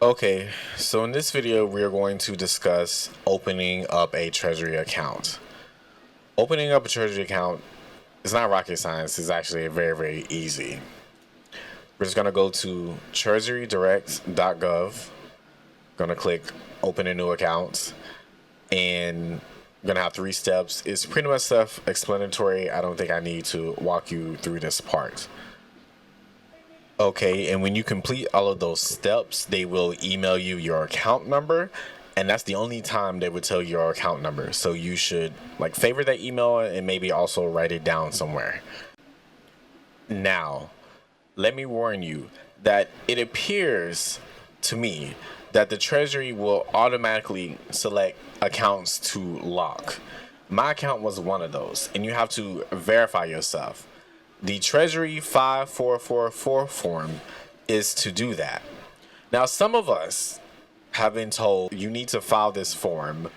Okay, so in this video, we are going to discuss opening up a Treasury account. Opening up a Treasury account is not rocket science, it's actually very easy. We're just going to go to treasurydirect.gov, going to click open a new account, and going to have 3 steps. It's pretty much self-explanatory. I don't think I need to walk you through this part. Okay, and when you complete all of those steps, they will email you your account number, and that's the only time they would tell you your account number. So you should like favorite that email and maybe also write it down somewhere. Now, let me warn you that it appears to me that the Treasury will automatically select accounts to lock. My account was one of those, and you have to verify yourself. The Treasury 5444 form is to do that. Now, some of us have been told you need to file this form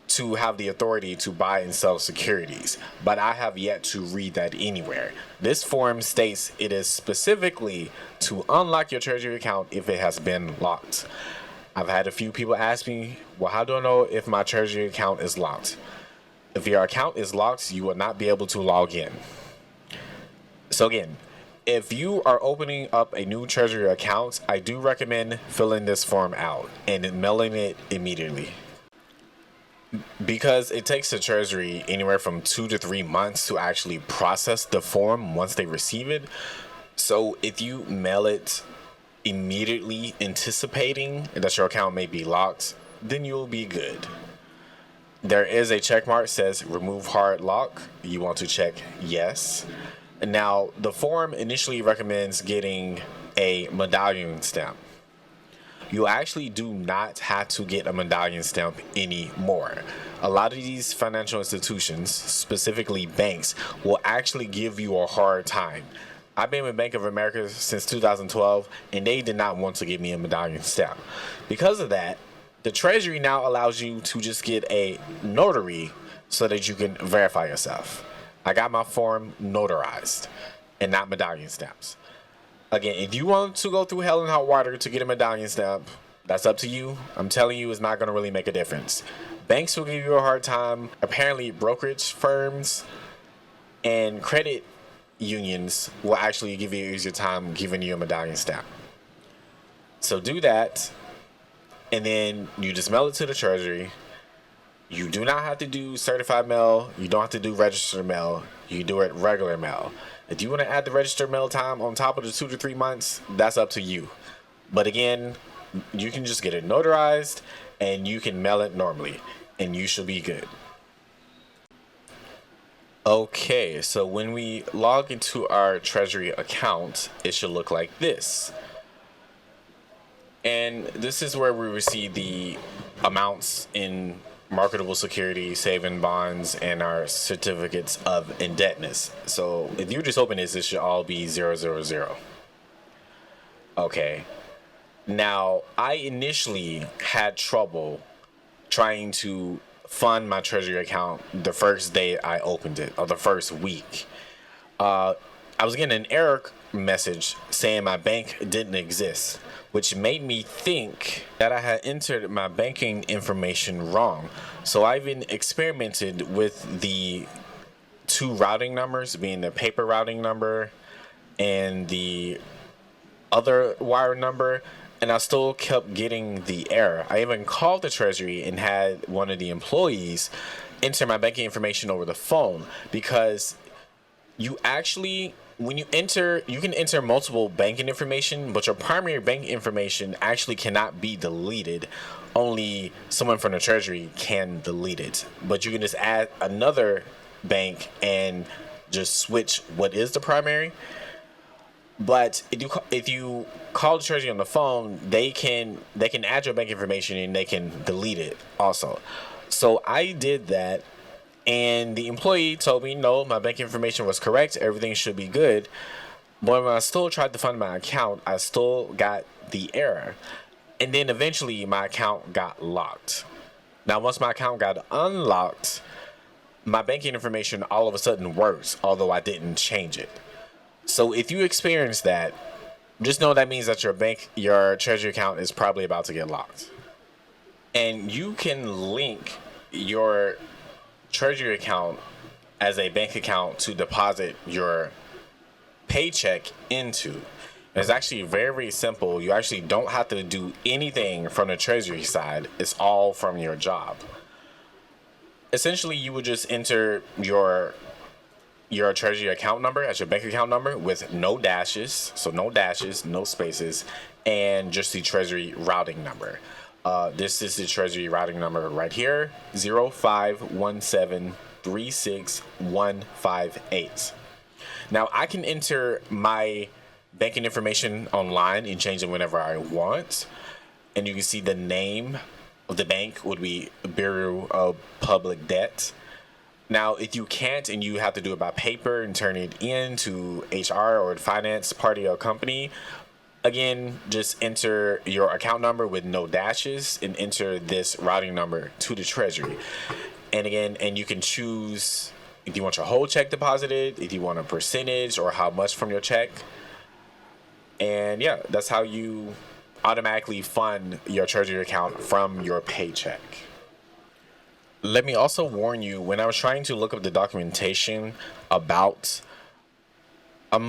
to have the authority to buy and sell securities, but I have yet to read that anywhere. This form states it is specifically to unlock your Treasury account if it has been locked. I've had a few people ask me, well, how do I know if my Treasury account is locked? If your account is locked, you will not be able to log in. So again, if you are opening up a new Treasury account, I do recommend filling this form out and mailing it immediately. Because it takes the Treasury anywhere from 2 to 3 months to actually process the form once they receive it. So if you mail it immediately anticipating that your account may be locked, then you'll be good. There is a check mark that says remove hard lock. You want to check yes. Now, the form initially recommends getting a medallion stamp. You actually do not have to get a medallion stamp anymore. A lot of these financial institutions, specifically banks, will actually give you a hard time. I've been with Bank of America since 2012, and they did not want to give me a medallion stamp. Because of that, the Treasury now allows you to just get a notary so that you can verify yourself. I got my form notarized and not medallion stamps. Again, if you want to go through hell and hot water to get a medallion stamp, that's up to you. I'm telling you, it's not going to really make a difference. Banks will give you a hard time. Apparently, brokerage firms and credit unions will actually give you an easier time giving you a medallion stamp. So do that, and then you just mail it to the Treasury. You do not have to do certified mail. You don't have to do registered mail. You do it regular mail. If you want to add the registered mail time on top of the 2 to 3 months, that's up to you. But again, you can just get it notarized and you can mail it normally and you should be good. Okay, so when we log into our Treasury account, it should look like this. And this is where we receive the amounts in marketable securities, saving bonds, and our certificates of indebtedness. So if you just open this, it should all be 000. Okay. Now, I initially had trouble trying to fund my Treasury account the first day I opened it, or the first week. I was getting an error message saying my bank didn't exist, which made me think that I had entered my banking information wrong. So I even experimented with the 2 routing numbers, being the paper routing number and the other wire number, and I still kept getting the error. I even called the Treasury and had one of the employees enter my banking information over the phone, because you actually, when you enter, you can enter multiple banking information, but your primary bank information actually cannot be deleted. Only someone from the Treasury can delete it, but you can just add another bank and just switch what is the primary. But if you call the Treasury on the phone, they can add your bank information and they can delete it also. So I did that, and the employee told me no, my bank information was correct, everything should be good. But when I still tried to fund my account, I still got the error, and then eventually my account got locked. Now, once my account got unlocked, my banking information all of a sudden works, although I didn't change it. So if you experience that, just know that means that your treasury account is probably about to get locked. And you can link your treasury account as a bank account to deposit your paycheck into. It's actually very, very simple. You actually don't have to do anything from the treasury side. It's all from your job. Essentially, you would just enter your treasury account number as your bank account number with no dashes, so no dashes, no spaces, and just the treasury routing number. This is the treasury routing number right here, 0517361158. Now I can enter my banking information online and change it whenever I want. And you can see the name of the bank would be Bureau of Public Debt. Now, if you can't and you have to do it by paper and turn it in to HR or the finance part of your company, again, just enter your account number with no dashes and enter this routing number to the treasury. And again, and you can choose if you want your whole check deposited, if you want a percentage or how much from your check. And yeah, that's how you automatically fund your treasury account from your paycheck. Let me also warn you, when I was trying to look up the documentation about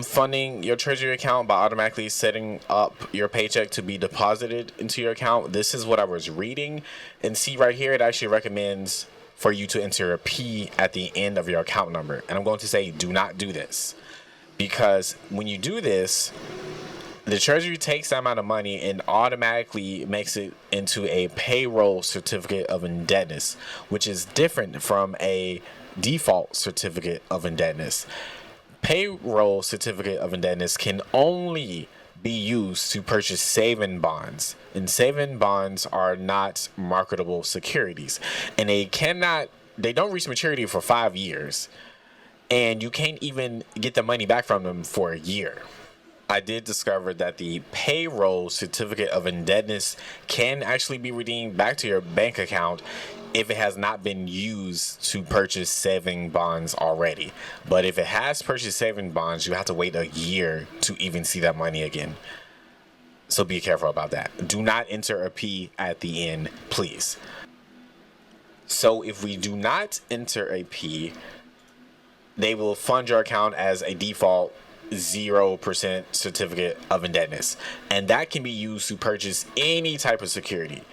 funding your treasury account by automatically setting up your paycheck to be deposited into your account, this is what I was reading. And see right here, it actually recommends for you to enter a P at the end of your account number. And I'm going to say, do not do this. Because when you do this, the Treasury takes that amount of money and automatically makes it into a payroll certificate of indebtedness, which is different from a default certificate of indebtedness. Payroll certificate of indebtedness can only be used to purchase saving bonds, and saving bonds are not marketable securities, and they don't reach maturity for 5 years, and you can't even get the money back from them for a year. I did discover that the payroll certificate of indebtedness can actually be redeemed back to your bank account if it has not been used to purchase saving bonds already. But if it has purchased saving bonds, you have to wait a year to even see that money again. So be careful about that. Do not enter a P at the end, please. So if we do not enter a P, they will fund your account as a default 0% certificate of indebtedness, and that can be used to purchase any type of security,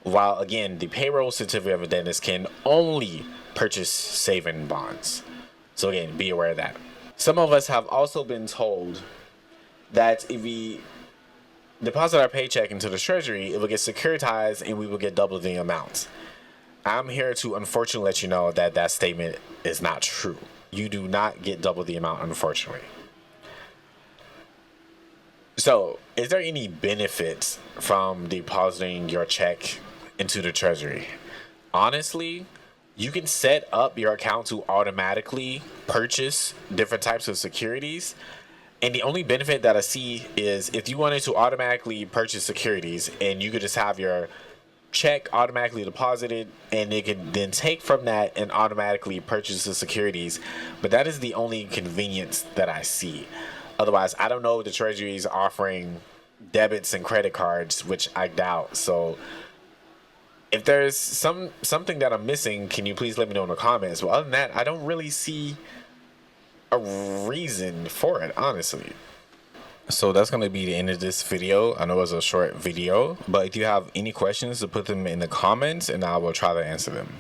while again the payroll certificate of indebtedness can only purchase saving bonds. So again, be aware of that. Some of us have also been told that if we deposit our paycheck into the treasury, it will get securitized and we will get double the amount. I'm here to unfortunately let you know that that statement is not true. You do not get double the amount, unfortunately. So, is there any benefits from depositing your check into the treasury? Honestly, you can set up your account to automatically purchase different types of securities. And the only benefit that I see is if you wanted to automatically purchase securities and you could just have your check automatically deposited and it can then take from that and automatically purchase the securities. But that is the only convenience that I see. Otherwise, I don't know if the Treasury is offering debits and credit cards, which I doubt. So if there's something that I'm missing, can you please let me know in the comments? But other than that, I don't really see a reason for it, honestly. So that's going to be the end of this video. I know it was a short video, but if you have any questions, to put them in the comments and I will try to answer them.